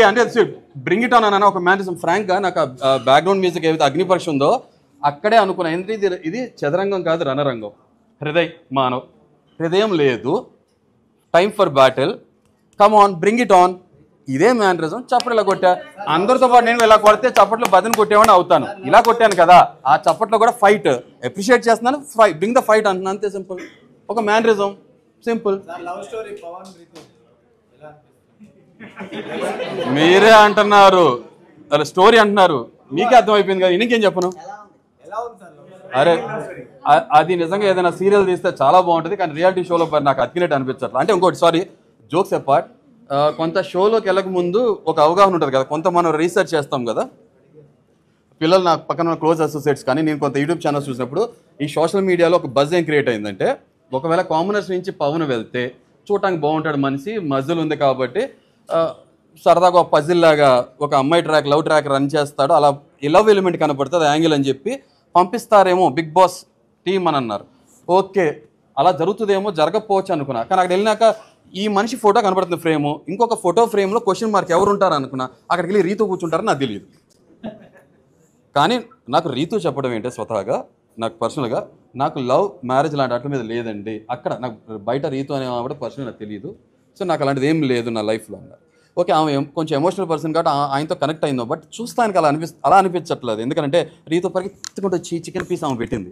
అంటే బ్రింగ్ ఇట్ ఆన్ అన్న ఒక మ్యానిజం. ఫ్రాంక్గా నాకు బ్యాక్గ్రౌండ్ మ్యూజిక్ ఏదైతే అగ్ని పరీక్ష ఉందో అక్కడే అనుకున్నా, ఎందుకంటే ఇది చదరంగం కాదు రణరంగం. హృదయం లేదు, time for battle, come on bring it on. ఇదే మ్యానరిజం. చప్పట్లు ఇలా కొట్టా, అందరితో పాటు నేను ఇలా కొడితే చప్పట్లు బదని కొట్టేవాడిని అవుతాను. ఇలా కొట్టాను కదా, ఆ చప్పట్లో కూడా ఫైట్ అప్రిషియేట్ చేస్తున్నాను, బ్రింగ్ ద ఫైట్ అంటున్నాను, అంతే సింపుల్. ఒక మ్యానరిజం, సింపుల్. మీరే అంటున్నారు, అలా స్టోరీ అంటున్నారు, మీకే అర్థమైపోయింది కదా, ఇంకేం చెప్పను. అరే అది నిజంగా ఏదైనా సీరియల్ తీస్తే చాలా బాగుంటుంది, కానీ రియాలిటీ షోలో నాకు అతికినట్టు అనిపించట్లేదు. అంటే ఇంకోటి, సారీ, జోక్స్ అపార్ట్, కొంత షోలోకి వెళ్ళక ముందు ఒక అవగాహన ఉంటుంది కదా, కొంత మనం రీసెర్చ్ చేస్తాం కదా. పిల్లలు నాకు పక్కన క్లోజ్ అసోసియేట్స్ కానీ నేను కొంత యూట్యూబ్ ఛానల్స్ చూసినప్పుడు ఈ సోషల్ మీడియాలో ఒక బజ్ ఏం క్రియేట్ అయిందంటే, ఒకవేళ కామనర్స్ నుంచి పవన్ వెళ్తే చూడటానికి బాగుంటాడు, మనిషి మజిల్ ఉంది కాబట్టి సరదాగా ఒక పజిల్ లాగా ఒక అమ్మాయి ట్రాక్, లవ్ ట్రాక్ రన్ చేస్తాడు, అలా లవ్ ఎలిమెంట్ కనపడుతుంది యాంగిల్ అని చెప్పి పంపిస్తారేమో బిగ్ బాస్ టీం అని అన్నారు. ఓకే, అలా జరుగుతుందేమో, జరగకపోవచ్చు అనుకున్నా. కానీ అక్కడ వెళ్ళినాక ఈ మనిషి ఫోటో కనపడుతుంది ఫ్రేము, ఇంకొక ఫోటో ఫ్రేమ్లో క్వశ్చన్ మార్క్ ఎవరు ఉంటారు అనుకున్నా. అక్కడికి వెళ్ళి రీతు కూర్చుంటారని నాకు తెలియదు. కానీ నాకు రీతు చెప్పడం ఏంటంటే, స్వతహాగా నాకు పర్సనల్గా నాకు లవ్ మ్యారేజ్ లాంటి వాటి మీద లేదండి. అక్కడ నాకు బయట రీతు అనే ఆవిడ పర్సనల్ నాకు తెలియదు. సో నాకు అలాంటిది ఏం లేదు నా లైఫ్లో అన్నారు. ఓకే, ఆమె కొంచెం ఎమోషనల్ పర్సన్ కాబట్టి ఆయనతో కనెక్ట్ అయిందో, బట్ చూస్తానికి అలా అనిపించట్లేదు. ఎందుకంటే రీతు పరిగెత్తుకుంటూ వచ్చి చికెన్ పీస్ ఆమె పెట్టింది.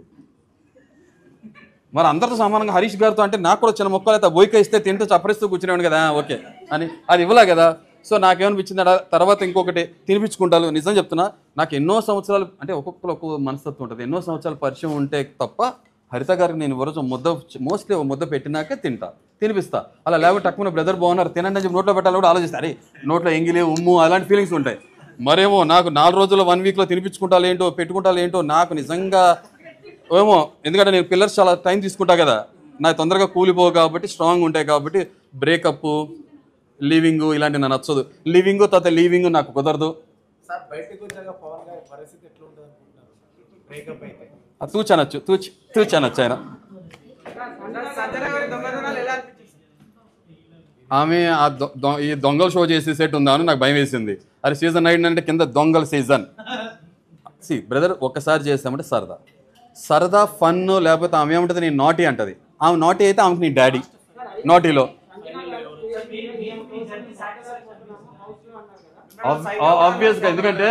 మరి అందరితో సమానంగా హరీష్ గారితో అంటే నాకు కూడా చిన్న మొక్కలు అయితే బోయిక ఇస్తే తింటూ చప్పరిస్తూ కూర్చునేవాడు కదా, ఓకే అని అది ఇవ్వలే కదా. సో నాకేమనిపించింది, తర్వాత ఇంకొకటి తినిపించుకుంటాను. నిజం చెప్తున్నా, నాకు ఎన్నో సంవత్సరాలు, అంటే ఒక్కొక్కరు ఒక్కొక్క మనస్తత్వం ఉంటుంది, ఎన్నో సంవత్సరాల పరిచయం ఉంటే తప్ప హరిత గారికి నేను రోజు మోస్ట్లీ ముద్ద పెట్టినాకే తినిపిస్తా. అలా లేకపోతే తక్కువ బ్రదర్ బాగున్నారు తినండి అని చెప్పి నోట్లో పెట్టాలి కూడా ఆలోచిస్తారు. అరే నోట్లో ఎంగిలే ఉమ్ము అలాంటి ఫీలింగ్స్ ఉంటాయి. మరేమో నాకు 4 రోజుల్లో 1 వీక్లో తినిపించుకుంటారు ఏంటో పెట్టుకుంటారు ఏంటో నాకు నిజంగా ఏమో. ఎందుకంటే నేను పిల్లర్స్ చాలా టైం తీసుకుంటా కదా, నాకు తొందరగా కూలిపోవు కాబట్టి, స్ట్రాంగ్ ఉంటాయి కాబట్టి. బ్రేకప్, లివింగ్ ఇలాంటి నాకు నచ్చదు. లివింగ్ తర్వాత లీవింగ్ నాకు కుదరదు. తూచనొచ్చు తూచనొచ్చు ఆయన. ఆమె ఈ దొంగల షో చేసే సెట్ ఉందా అని నాకు భయం వేసింది. అది సీజన్ 9 అంటే కింద దొంగల సీజన్. బ్రదర్ ఒక్కసారి చేస్తామంటే సరదా సరదా ఫన్, లేకపోతే ఆమె ఏముంటుంది నేను నాటీ అంటది. ఆమె నాటీ అయితే ఆమెకి నీ డాడీ నాటీలో. ఆబ్వియస్గా ఎందుకంటే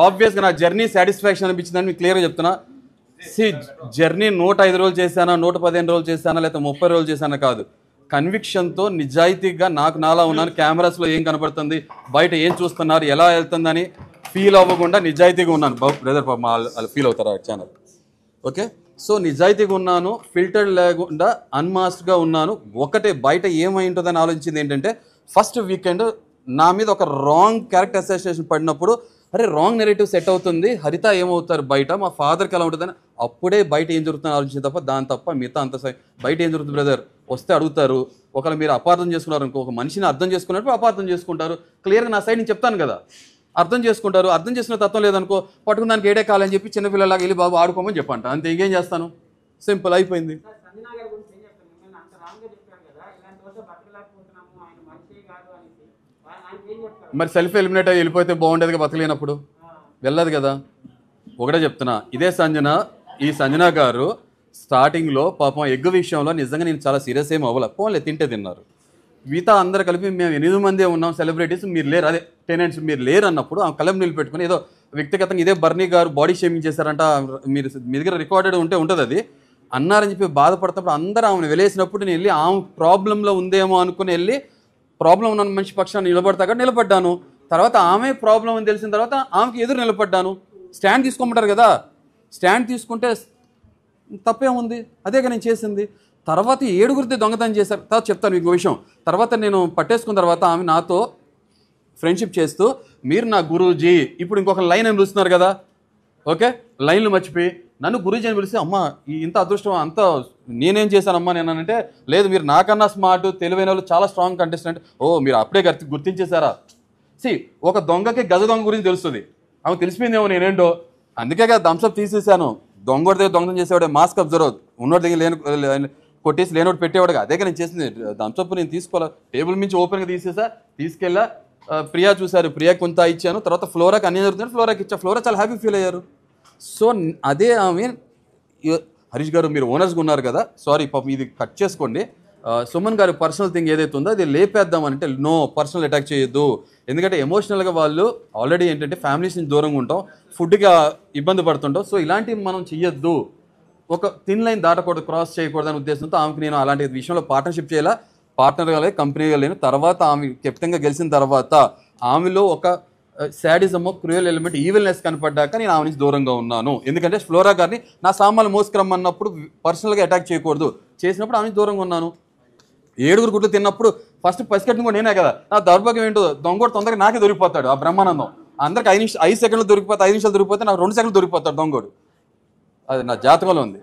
ఆబ్వియస్గా నా జర్నీ సాటిస్ఫాక్షన్ అనిపించిందని మీకు క్లియర్గా చెప్తున్నా. జర్నీ 105 రోజులు చేశానా, 115 రోజులు చేశానా, లేకపోతే 30 రోజులు చేశానా కాదు, కన్విక్షన్తో నిజాయితీగా నాకు నాలా ఉన్నాను. కెమెరాస్లో ఏం కనపడుతుంది, బయట ఏం చూస్తున్నారు, ఎలా వెళ్తుందని ఫీల్ అవ్వకుండా నిజాయితీగా ఉన్నాను. బ్రదర్ వాళ్ళు ఫీల్ అవుతారు ఆ ఛానల్. ఓకే, సో నిజాయితీగా ఉన్నాను, ఫిల్టర్ లేకుండా అన్మాస్క్గా ఉన్నాను. ఒకటే బయట ఏమై ఉంటుందని ఆలోచించింది ఏంటంటే, ఫస్ట్ వీకెండ్ నా మీద ఒక రాంగ్ క్యారెక్టర్ అసోసియేషన్ పడినప్పుడు, అరే రాంగ్ నెరేటివ్ సెట్ అవుతుంది, హరిత ఏమవుతారు బయట, మా ఫాదర్కి ఎలా ఉంటుందని అప్పుడే బయట ఏం జరుగుతుందని ఆలోచించింది తప్ప దాని తప్ప మిగతా అంత బయట ఏం జరుగుతుంది బ్రదర్ వస్తే అడుగుతారు. ఒకవేళ మీరు అపార్థం చేసుకున్నారు అనుకో, ఒక మనిషిని అర్థం చేసుకున్నప్పుడు అపార్థం చేసుకుంటారు. క్లియర్గా నా సైడ్ నేను చెప్తాను కదా, అర్థం చేసుకుంటారు. అర్థం చేసుకున్న తత్వం లేదనుకో, పట్టుకుని దానికి ఏడే కాలని చెప్పి చిన్నపిల్లలాగా వెళ్ళి బాబు ఆడుకోమని చెప్పంట, అంతే. ఇంకేం చేస్తాను, సింపుల్ అయిపోయింది. మరి సెల్ఫ్ ఎలిమినేట్ అయ్యి వెళ్ళిపోతే బాగుండేదిగా, బతకలేనప్పుడు వెళ్ళదు కదా. ఒకటే చెప్తున్నా, ఇదే సంజన, ఈ సంజన గారు స్టార్టింగ్లో పాపం ఎగ్ విషయంలో నిజంగా నేను చాలా సీరియస్ ఏం అవ్వలే, పోన్లే తింటే తిన్నారు. మిగతా అందరు కలిపి మేము 8 మందే ఉన్నాం సెలబ్రిటీస్, మీరు లేరు, అదే టెనెంట్స్ మీరు లేరు అన్నప్పుడు ఆ కలం నిలబెట్టుకుని ఏదో వ్యక్తిగతంగా ఇదే బర్నీ గారు బాడీ షేమింగ్ చేశారంట, మీరు మీ దగ్గర రికార్డెడ్ ఉంటుంది అది అన్నారని చెప్పి బాధపడుతున్నప్పుడు అందరూ ఆమెను వెలేసినప్పుడు నేను వెళ్ళి ఆమె ప్రాబ్లంలో ఉందేమో అనుకుని వెళ్ళి ప్రాబ్లం ఉన్న మనిషి పక్షాన్ని నిలబడతాక నిలబడ్డాను. తర్వాత ఆమె ప్రాబ్లం అని తెలిసిన తర్వాత ఆమెకి ఎదురు నిలబడ్డాను. స్టాండ్ తీసుకోమంటారు కదా, స్టాండ్ తీసుకుంటే తప్పేముంది, అదేగా నేను చేసింది. తర్వాత 7గురితో దొంగతనం చేశారు. తర్వాత చెప్తాను మీకు విషయం. తర్వాత నేను పట్టేసుకున్న తర్వాత ఆమె నాతో ఫ్రెండ్షిప్ చేస్తూ మీరు నా గురూజీ, ఇప్పుడు ఇంకొక లైన్ అని పిలుస్తున్నారు కదా, ఓకే లైన్లు మర్చిపోయి నన్ను గురూజీ అని పిలిస్తే అమ్మ ఇంత అదృష్టం అంత నేనేం చేశానమ్మా నేను అంటే, లేదు మీరు నాకన్నా స్మార్ట్ తెలివైన వాళ్ళు చాలా స్ట్రాంగ్ కంటెస్టెంట్. ఓ మీరు అప్పుడే గుర్తించేశారా. ఒక దొంగకి గజ దొంగ గురించి తెలుస్తుంది, ఆమె తెలిసిపోయిందేమో నేనేంటో, అందుకే కదా థమ్స్అప్ తీసేసాను. దొంగోడి దగ్గర దొంగతనం చేసేవాడే మాస్క్ అబ్జర్వ్, ఉన్నోడి దగ్గర కొట్టేసి లేనోటి పెట్టేవాడుగా, అదే నేను చేసింది. థమ్స్అప్ నేను తీసుకోవాలా, టేబుల్ మించి ఓపెన్గా తీసేసా, తీసుకెళ్ళా. ప్రియా చూశారు, ప్రియా కొంత ఇచ్చాను. తర్వాత ఫ్లోరాకి అన్నీ జరుగుతుంది, ఫ్లోరాకి ఇచ్చా. ఫ్లోరా చాలా హ్యాపీ ఫీల్ అయ్యారు. సో అదే ఆమె హరీష్ గారు మీరు ఓనర్స్గా ఉన్నారు కదా, సారీ పాపం ఇది కట్ చేసుకోండి. సుమన్ గారి పర్సనల్ థింగ్ ఏదైతే ఉందో అది లేపేద్దామంటే నో, పర్సనల్ అటాక్ చేయొద్దు. ఎందుకంటే ఎమోషనల్గా వాళ్ళు ఆల్రెడీ ఏంటంటే ఫ్యామిలీస్ నుంచి దూరంగా ఉంటాం, ఫుడ్గా ఇబ్బంది పడుతుంటాం. సో ఇలాంటివి మనం చెయ్యొద్దు, ఒక థిన్ లైన్ దాటకూడదు, క్రాస్ చేయకూడదు అనే ఉద్దేశంతో ఆమెకు నేను అలాంటి విషయంలో పార్ట్నర్షిప్ చేయాలా, పార్ట్నర్గా లేదు, కంపెనీగా లేను. తర్వాత ఆమె కెప్టెన్గా గెలిచిన తర్వాత ఆమెలో ఒక శాడిజమో క్రూయల్ ఎలిమెంట్ ఈవిల్నెస్ కనపడ్డాక నేను ఆమె నుంచి దూరంగా ఉన్నాను. ఎందుకంటే ఫ్లోరా గారిని నా సామాన్లు మోసుకురమ్మన్నప్పుడు పర్సనల్గా అటాక్ చేయకూడదు, చేసినప్పుడు ఆమె నుంచి దూరంగా ఉన్నాను. 7గురు గుడ్లు తిన్నప్పుడు ఫస్ట్ పసికట్టిన కూడా నేనే కదా. నా దౌర్భాగ్యం ఏంటో, దొంగోడు తొందరగా నాకే దొరికిపోతాడు. ఆ బ్రహ్మానందం అందరికి 5 సెకండ్లు దొరికిపోతే, 5 నిమిషాలు దొరికిపోతే నాకు 2 సెకండ్లు దొరికిపోతాడు దొంగోడు. అది నా జాతకంలో ఉంది.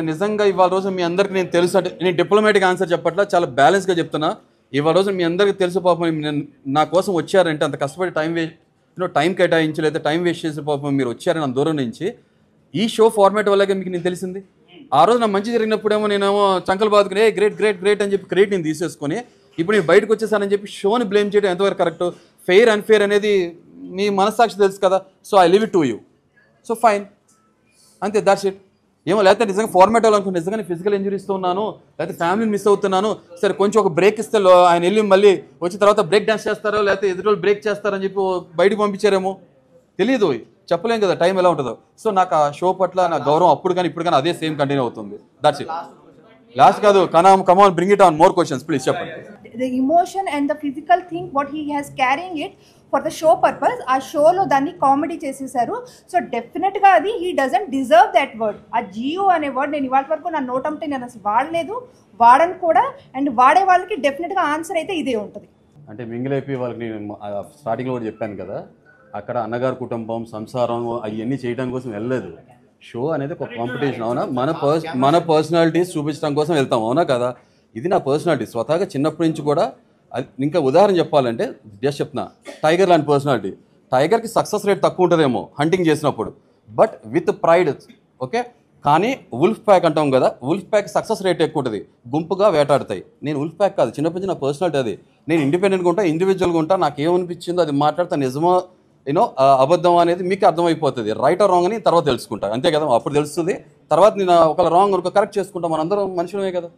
నిజంగా ఇవాళ రోజు మీ అందరికి నేను తెలుసు, అంటే నేను డిప్లొమాటిక్ ఆన్సర్ చెప్పట్లా, చాలా బ్యాలెన్స్గా చెప్తున్నా. ఇవాళ రోజు మీ అందరికీ తెలుసు పాపం నా కోసం వచ్చారంటే అంత కష్టపడి టైం కేటాయించి లేదా టైం వేస్ట్ చేసే పాపం మీరు వచ్చారని నా దూరం నుంచి. ఈ షో ఫార్మాట్ వల్లగా మీకు నేను తెలిసింది. ఆ రోజు నా మంచి జరిగినప్పుడేమో నేనేమో చంకలు బాదుకుని గ్రేట్ గ్రేట్ గ్రేట్ అని చెప్పి క్రెడిట్ నేను తీసేసుకొని ఇప్పుడు నేను బయటకు వచ్చేసానని చెప్పి షోని బ్లేమ్ చేయడం ఎంతవరకు కరెక్ట్. ఫెయిర్ అన్ఫెయిర్ అనేది మీ మనస్సాక్షి తెలుసు కదా. So I leave it to you. So fine, అంతే, దాట్స్ ఇట్. ఏమో లేకపోతే నిజంగా ఫార్మాట్ అవ్వాలనుకుంటే నిజంగా నేను ఫిజికల్ ఇంజరీస్తో ఉన్నాను, లేకపోతే ఫ్యామిలీని మిస్ అవుతున్నాను, సరే కొంచెం ఒక బ్రేక్ ఇస్తే ఆయన వెళ్ళి మళ్ళీ వచ్చిన తర్వాత బ్రేక్ డాన్స్ చేస్తారో లేకపోతే ఎదురు బ్రేక్ చేస్తారని చెప్పి బయటకు పంపించారేమో తెలియదు, చెప్పలేం కదా టైం ఎలా ఉంటుందో. సో నాకు ఆ షో పట్ల నా గౌరవం అప్పుడు కానీ ఇప్పుడు కానీ అదే సేమ్ కంటిన్యూ అవుతుంది. That's it. లాస్ట్ కాదు, come on, bring it on, more questions please చెప్పండి. The emotion and the physical thing what he has carrying it for the show purpose. ఆ షోలో దాన్ని కామెడీ చేసేసారు. సో డెఫినెట్గా అది he doesn't deserve that word. ఆ జియో అనే వర్డ్ నేను ఇవాళ వరకు నా నోటంటే నేను అసలు వాడలేదు, వాడను కూడా. అండ్ వాడే వాళ్ళకి డెఫినెట్గా ఆన్సర్ అయితే ఇదే ఉంటుంది. అంటే మింగిలైపోయి వాళ్ళకి నేను స్టార్టింగ్లో కూడా చెప్పాను కదా, అక్కడ అన్నగారు కుటుంబం సంసారం అవన్నీ చేయడం కోసం వెళ్ళలేదు. షో అనేది ఒక కాంపిటీషన్, అవునా? మన పర్సనాలిటీస్ చూపించడం కోసం వెళ్తాం, అవునా కదా? ఇది నా పర్సనాలిటీ స్వతహాగా చిన్నప్పటి నుంచి కూడా. ఇంకా ఉదాహరణ చెప్పాలంటే జస్ట్ చెప్తున్నా, టైగర్ లాంటి పర్సనాలిటీ. టైగర్కి సక్సెస్ రేట్ తక్కువ ఉంటుందేమో హంటింగ్ చేసినప్పుడు, బట్ విత్ ప్రైడ్, ఓకే. కానీ ఉల్ఫ్ ప్యాక్ అంటాం కదా, ఉల్ఫ్ ప్యాక్ సక్సెస్ రేట్ ఎక్కువ ఉంటుంది, గుంపుగా వేటాడతాయి. నేను ఉల్ఫ్ ప్యాక్ కాదు, చిన్నప్పటి నుంచి నా పర్సనాలిటీ అది. నేను ఇండిపెండెంట్గా ఉంటా, ఇండివిజువల్గా ఉంటా, నాకు ఏమనిపించిందో అది మాట్లాడతా. నిజమో అబద్ధం అనేది మీకు అర్థమైపోతుంది, రైట్ ఆర్ రాంగ్ అని తర్వాత తెలుసుకుంటా, అంతే కదా? అప్పుడు తెలుస్తుంది, తర్వాత నేను ఒకవేళ రాంగ్ కరెక్ట్ చేసుకుంటా, మనందరం మనుషులమే కదా.